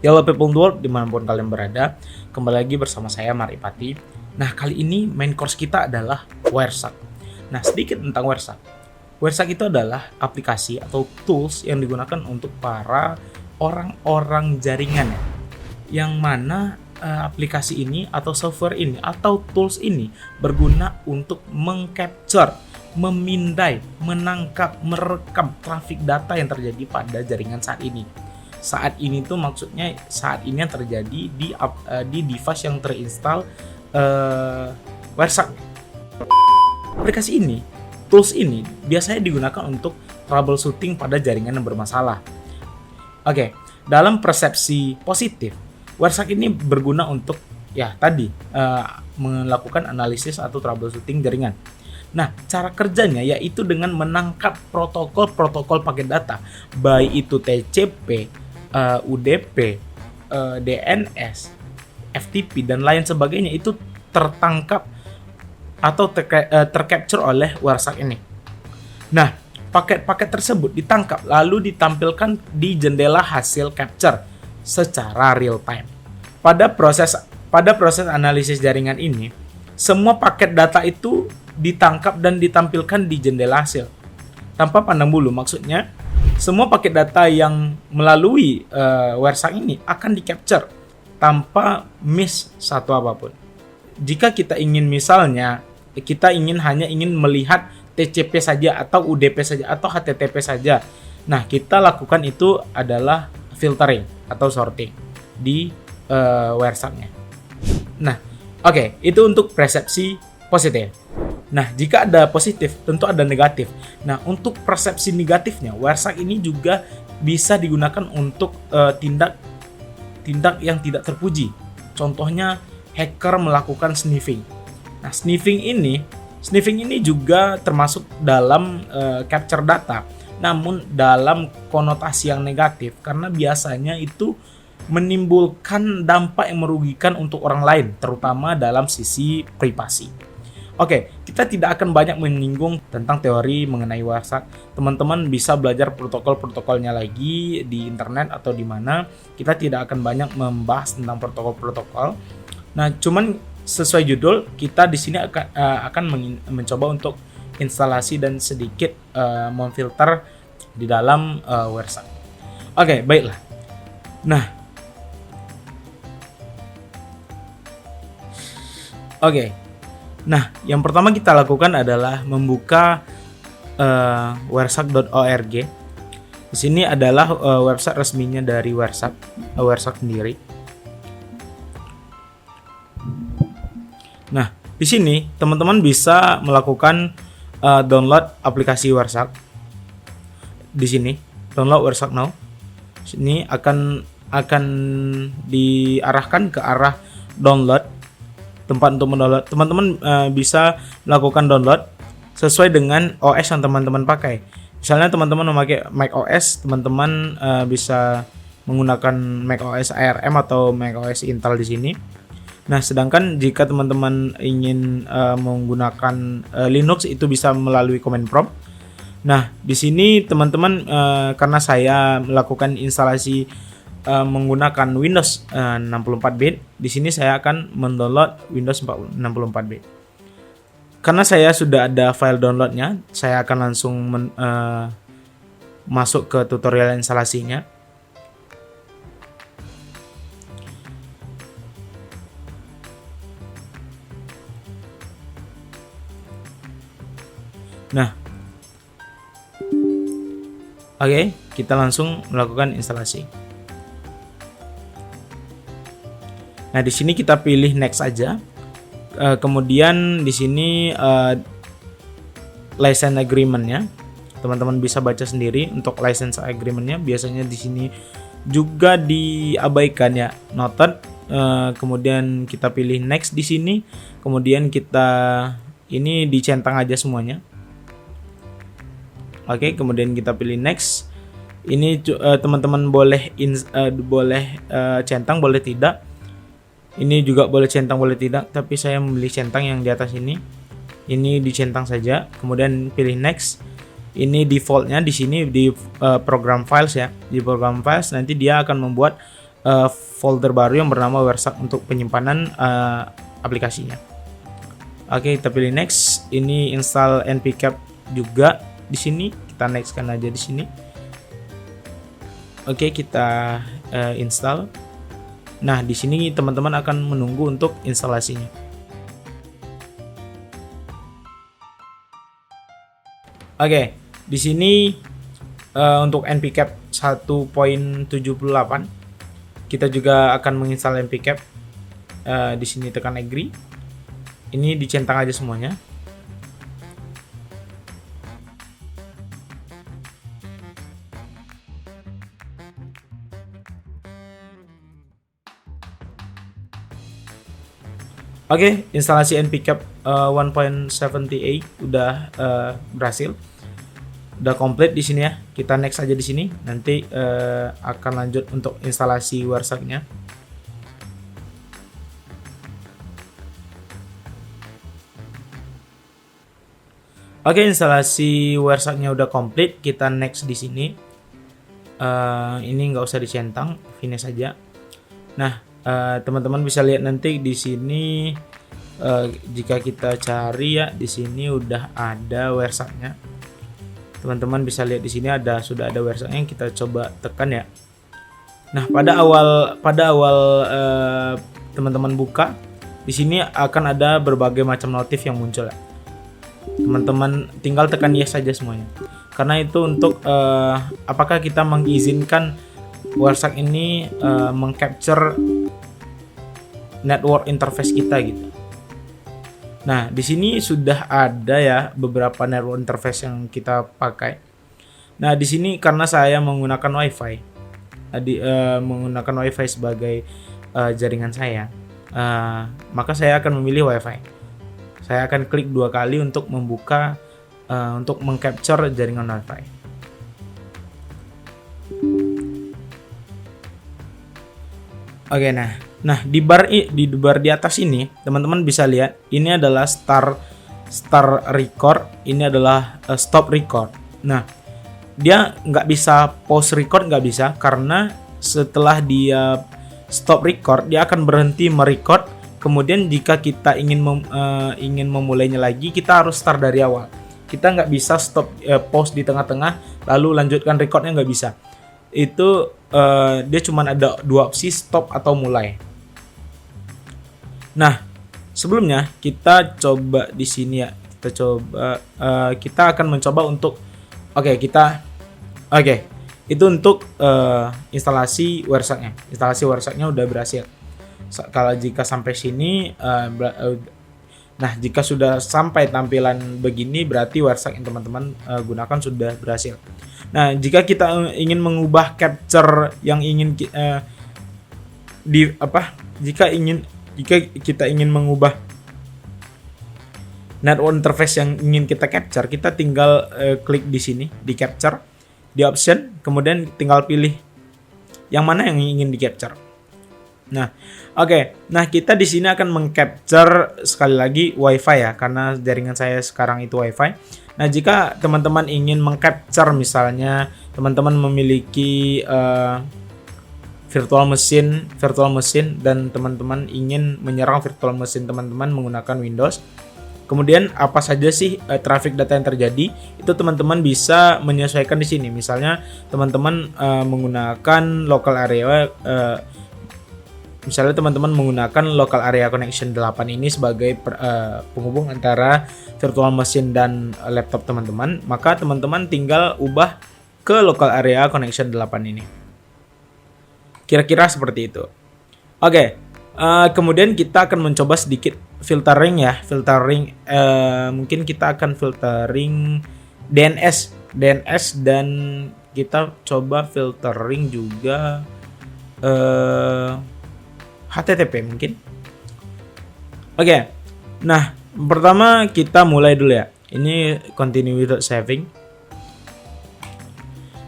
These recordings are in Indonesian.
Hello people in the world, dimanapun kalian berada, kembali lagi bersama saya Maripati. Nah, kali ini main course kita adalah Wireshark. Nah, sedikit tentang Wireshark. Wireshark itu adalah aplikasi atau tools yang digunakan untuk para orang-orang jaringan, yang mana aplikasi ini atau software ini atau tools ini berguna untuk mengcapture, memindai, menangkap, merekam traffic data yang terjadi pada jaringan saat ini. Saat ini tuh maksudnya saat ini yang terjadi di device yang terinstall Wireshark. Aplikasi ini, tools ini biasanya digunakan untuk troubleshooting pada jaringan yang bermasalah. Oke, dalam persepsi positif, Wireshark ini berguna untuk melakukan analisis atau troubleshooting jaringan. Nah, cara kerjanya yaitu dengan menangkap protokol-protokol paket data, baik itu TCP, UDP, DNS, FTP dan lain sebagainya, itu tertangkap atau tercapture oleh Wireshark ini. Nah, paket-paket tersebut ditangkap lalu ditampilkan di jendela hasil capture secara real time. Pada proses analisis jaringan ini, semua paket data itu ditangkap dan ditampilkan di jendela hasil tanpa pandang bulu. Maksudnya, semua paket data yang melalui Wireshark ini akan di-capture tanpa miss satu apapun. Jika kita ingin hanya ingin melihat TCP saja atau UDP saja atau HTTP saja, nah kita lakukan itu adalah filtering atau sorting di Wireshark-nya. Nah, oke, itu untuk persepsi positif. Nah, jika ada positif, tentu ada negatif. Nah, untuk persepsi negatifnya, Wireshark ini juga bisa digunakan untuk tindak yang tidak terpuji. Contohnya, hacker melakukan sniffing. Nah, sniffing ini juga termasuk dalam capture data, namun dalam konotasi yang negatif, karena biasanya itu menimbulkan dampak yang merugikan untuk orang lain, terutama dalam sisi privasi. Oke, kita tidak akan banyak menyinggung tentang teori mengenai Wireshark. Teman-teman bisa belajar protokol-protokolnya lagi di internet atau di mana. Kita tidak akan banyak membahas tentang protokol-protokol. Nah, cuman sesuai judul, kita di sini akan mencoba untuk instalasi dan sedikit memfilter di dalam Wireshark. Oke, baiklah. Nah, Nah, yang pertama kita lakukan adalah membuka wireshark.org. Di sini adalah website resminya dari Wireshark sendiri. Nah, di sini teman-teman bisa melakukan download aplikasi Wireshark. Di sini, download Wireshark now. Sini akan diarahkan ke arah download, tempat untuk mendownload. Teman-teman bisa melakukan download sesuai dengan OS yang teman-teman pakai. Misalnya teman-teman memakai macOS, teman-teman bisa menggunakan macOS ARM atau macOS Intel di sini. Nah, sedangkan jika teman-teman ingin menggunakan Linux, itu bisa melalui command prompt. Nah, di sini teman-teman karena saya melakukan instalasi menggunakan Windows 64-bit, di sini saya akan mendownload Windows 64-bit. Karena saya sudah ada file downloadnya, saya akan langsung masuk ke tutorial instalasinya. Nah, oke, kita langsung melakukan instalasi. Nah, di sini kita pilih next aja. Kemudian di sini license agreement-nya. Teman-teman bisa baca sendiri untuk license agreement-nya. Biasanya di sini juga diabaikan ya, noted. Kemudian kita pilih next di sini. Kemudian kita ini dicentang aja semuanya. Oke, kemudian kita pilih next. Ini teman-teman boleh centang, boleh tidak. Ini juga boleh centang, boleh tidak, tapi saya memilih centang yang di atas ini. Ini dicentang saja, kemudian pilih next. Ini defaultnya di sini di program files ya. Di program files nanti dia akan membuat folder baru yang bernama Wersak untuk penyimpanan aplikasinya. Oke, kita pilih next. Ini install npcap juga di sini. Kita next kan aja di sini. Oke, kita install. Nah, di sini teman-teman akan menunggu untuk instalasinya. Oke, di sini untuk npcap 1.78 kita juga akan menginstal npcap. Di sini tekan agree. Ini dicentang aja semuanya. Oke, instalasi npcap 1.78 udah berhasil. Udah komplit di sini ya. Kita next aja di sini. Nanti akan lanjut untuk instalasi Wersaknya. Oke, instalasi Wersaknya udah komplit. Kita next di sini. Ini nggak usah dicentang, finish aja. Nah, teman-teman bisa lihat nanti di sini. Jika kita cari ya, di sini udah ada Wersaknya. Teman-teman bisa lihat di sini sudah ada Wersaknya. Kita coba tekan ya. Nah, pada awal teman-teman buka, di sini akan ada berbagai macam notif yang muncul ya. Teman-teman tinggal tekan yes saja semuanya. Karena itu untuk apakah kita mengizinkan Wersak ini mengcapture network interface kita gitu. Nah, di sini sudah ada ya beberapa network interface yang kita pakai. Nah, di sini karena saya menggunakan WiFi, menggunakan WiFi sebagai jaringan saya, maka saya akan memilih WiFi. Saya akan klik 2 kali untuk membuka, untuk mengcapture jaringan WiFi. Oke, nah di bar di atas ini teman-teman bisa lihat ini adalah start record, ini adalah stop record. Nah, dia nggak bisa pause record, nggak bisa, karena setelah dia stop record dia akan berhenti merecord. Kemudian jika kita ingin memulainya lagi, kita harus start dari awal. Kita nggak bisa stop pause di tengah-tengah lalu lanjutkan recordnya, nggak bisa. Itu dia cuma ada 2 opsi, stop atau mulai. Nah, sebelumnya kita coba di sini ya. Kita akan mencoba untuk itu untuk instalasi Wersaknya. Instalasi Wersaknya udah berhasil. Kalau jika sampai sini, nah jika sudah sampai tampilan begini, berarti Wersak yang teman-teman gunakan sudah berhasil. Nah, jika kita ingin mengubah capture yang ingin jika kita ingin mengubah network interface yang ingin kita capture, kita tinggal klik di sini di capture, di option, kemudian tinggal pilih yang mana yang ingin di capture. Nah, nah kita di sini akan mengcapture sekali lagi WiFi ya, karena jaringan saya sekarang itu WiFi. Nah, jika teman-teman ingin mengcapture, misalnya teman-teman memiliki virtual machine dan teman-teman ingin menyerang virtual machine teman-teman menggunakan Windows. Kemudian apa saja sih traffic data yang terjadi? Itu teman-teman bisa menyesuaikan di sini. Misalnya teman-teman menggunakan local area, misalnya teman-teman menggunakan local area connection 8 ini sebagai penghubung antara virtual machine dan laptop teman-teman, maka teman-teman tinggal ubah ke local area connection 8 ini. Kira-kira seperti itu. Kemudian kita akan mencoba sedikit filtering ya. Mungkin kita akan filtering DNS dan kita coba filtering juga HTTP mungkin. Nah pertama kita mulai dulu ya. Ini continue without saving.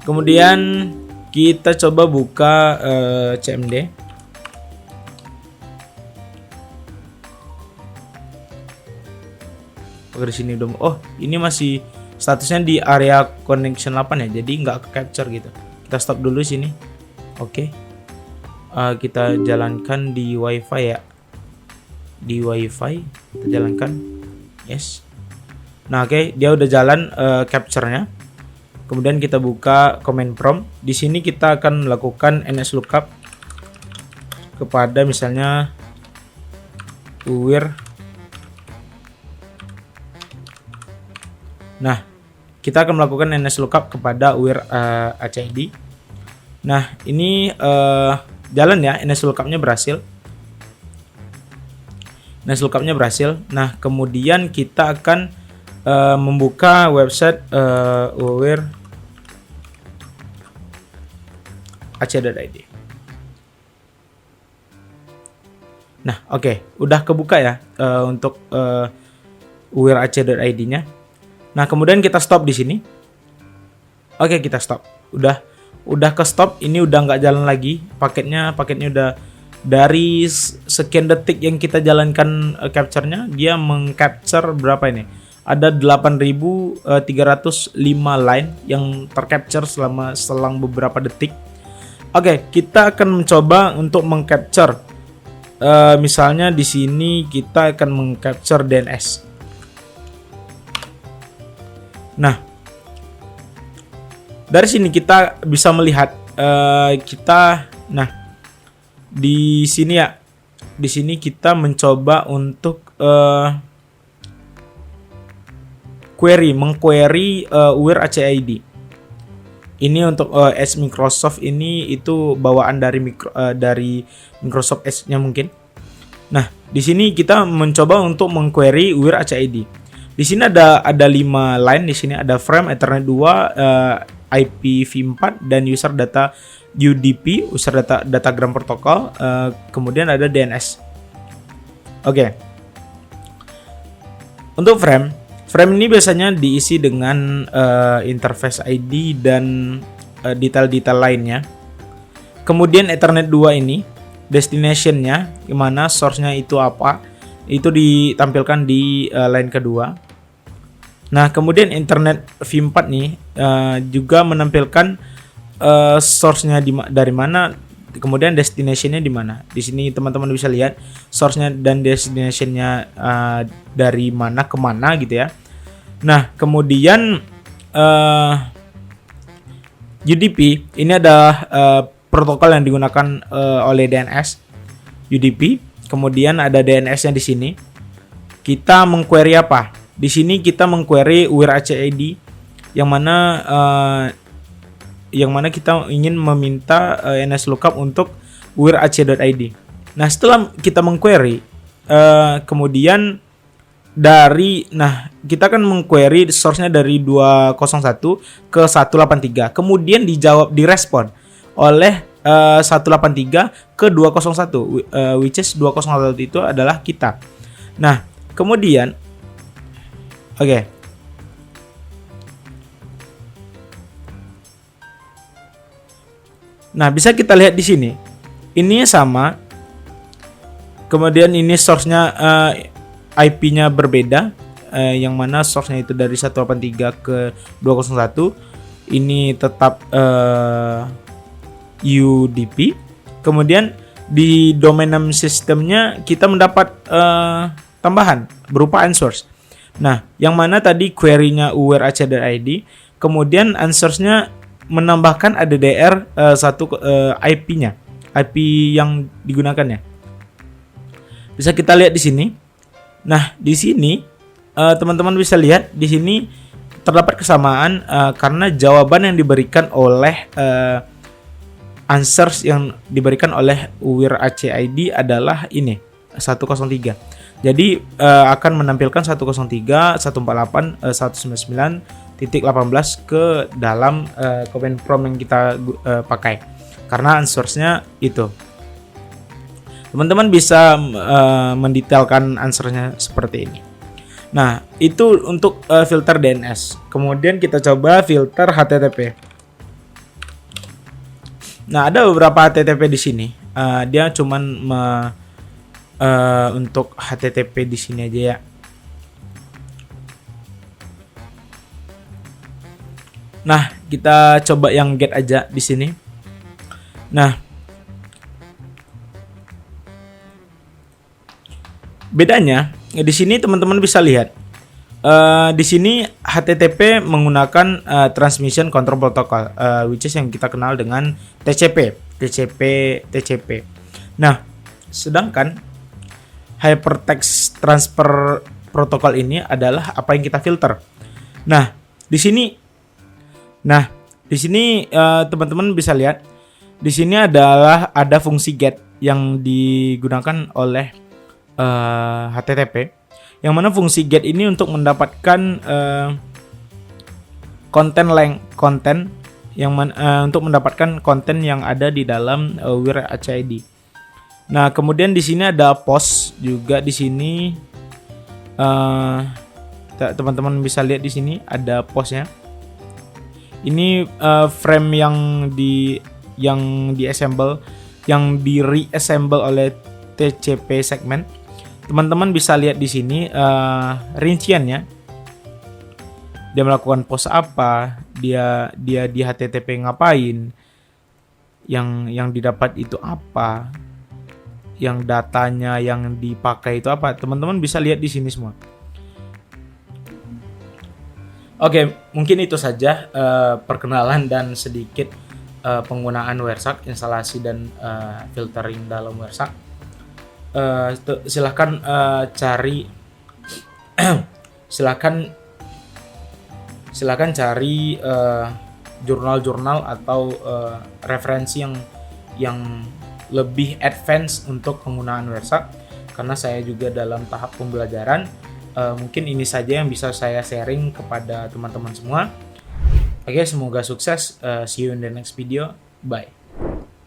Kemudian kita coba buka CMD. Di sini dong. Oh, ini masih statusnya di area connection 8 ya. Jadi nggak ke capture gitu. Kita stop dulu sini. kita jalankan di WiFi ya. Di WiFi kita jalankan. Yes. Nah, oke, dia udah jalan capture-nya. Kemudian kita buka command prompt. Di sini kita akan melakukan nslookup kepada misalnya UWIR. Nah, kita akan melakukan nslookup kepada UWIR ACID. Nah, ini jalan ya, nslookup-nya berhasil. Nslookup-nya berhasil. Nah, kemudian kita akan membuka website UWIR ac.id. Nah, oke, udah kebuka ya untuk UWIR ac.id-nya. Nah, kemudian kita stop di sini. Oke, kita stop. Udah ke stop. Ini udah nggak jalan lagi. Paketnya udah dari sekian detik yang kita jalankan capture-nya, dia mengcapture berapa ini? Ada 8.305 line yang tercapture selang beberapa detik. Oke, kita akan mencoba untuk mengcapture. Misalnya di sini kita akan mengcapture DNS. Nah, dari sini kita bisa melihat di sini ya. Di sini kita mencoba untuk mengquery UWIR ACID. Ini untuk Edge Microsoft ini itu bawaan dari Microsoft Edge-nya mungkin. Nah, di sini kita mencoba untuk mengquery UWIR ACID. Di sini ada 5 line. Di sini ada frame, Ethernet 2, IPv4 dan user data UDP, user datagram protokol. Kemudian ada DNS. Oke. Untuk frame ini biasanya diisi dengan interface ID dan detail-detail lainnya. Kemudian Ethernet 2 ini destination-nya, gimana source-nya itu apa, itu ditampilkan di line kedua. Nah, kemudian Internet V4 nih juga menampilkan source-nya dari mana, kemudian destination-nya di mana. Di sini teman-teman bisa lihat source-nya dan destination-nya dari mana ke mana gitu ya. Nah, kemudian UDP ini ada protokol yang digunakan oleh DNS UDP. Kemudian ada DNS-nya di sini. Kita mengquery apa? Di sini kita mengquery UWIR ACID yang mana kita ingin meminta nslookup untuk UWIR ac.id. Nah, setelah kita mengquery, kemudian kita akan mengquery source-nya dari 201 ke 183. Kemudian direspon oleh 183 ke 201, which is 201 itu adalah kita. Nah, kemudian oke. Nah, bisa kita lihat di sini. Ini sama. Kemudian ini source-nya IP-nya berbeda, yang mana source-nya itu dari 183 ke 201. Ini tetap UDP. Kemudian di domain name sistemnya kita mendapat tambahan berupa answers. Nah, yang mana tadi query-nya UWIR ac.id, kemudian answers-nya menambahkan ADDR IP-nya, IP yang digunakannya. Bisa kita lihat di sini. Nah, di sini teman-teman bisa lihat di sini terdapat kesamaan karena jawaban yang diberikan oleh answers yang diberikan oleh UWIR ACID adalah ini 103. Jadi akan menampilkan 103, 148, 199.18 ke dalam command prompt yang kita pakai. Karena answers-nya itu. Teman-teman bisa mendetailkan answer-nya seperti ini. Nah, itu untuk filter DNS. Kemudian kita coba filter HTTP. Nah, ada beberapa HTTP di sini. Dia cuman untuk HTTP di sini aja ya. Nah, kita coba yang get aja di sini. Nah, Bedanya di sini teman-teman bisa lihat. Di sini HTTP menggunakan Transmission Control Protocol, which is yang kita kenal dengan TCP. Nah, sedangkan Hypertext Transfer Protocol ini adalah apa yang kita filter. Nah, di sini teman-teman bisa lihat. Di sini ada fungsi GET yang digunakan oleh HTTP. Yang mana fungsi GET ini untuk mendapatkan untuk mendapatkan konten yang ada di dalam WIR-HID. Nah, kemudian di sini ada POST juga di sini. Teman-teman bisa lihat di sini ada POST-nya. Ini frame yang reassemble oleh TCP segment. Teman-teman bisa lihat di sini rinciannya. Dia melakukan POST apa, dia di HTTP ngapain, yang didapat itu apa, yang datanya yang dipakai itu apa. Teman-teman bisa lihat di sini semua. Oke, mungkin itu saja perkenalan dan sedikit penggunaan WireShark, instalasi dan filtering dalam WireShark. Silahkan cari jurnal-jurnal atau referensi yang lebih advance untuk penggunaan WireShark, karena saya juga dalam tahap pembelajaran. Mungkin ini saja yang bisa saya sharing kepada teman-teman semua. Oke, semoga sukses. See you in the next video. Bye.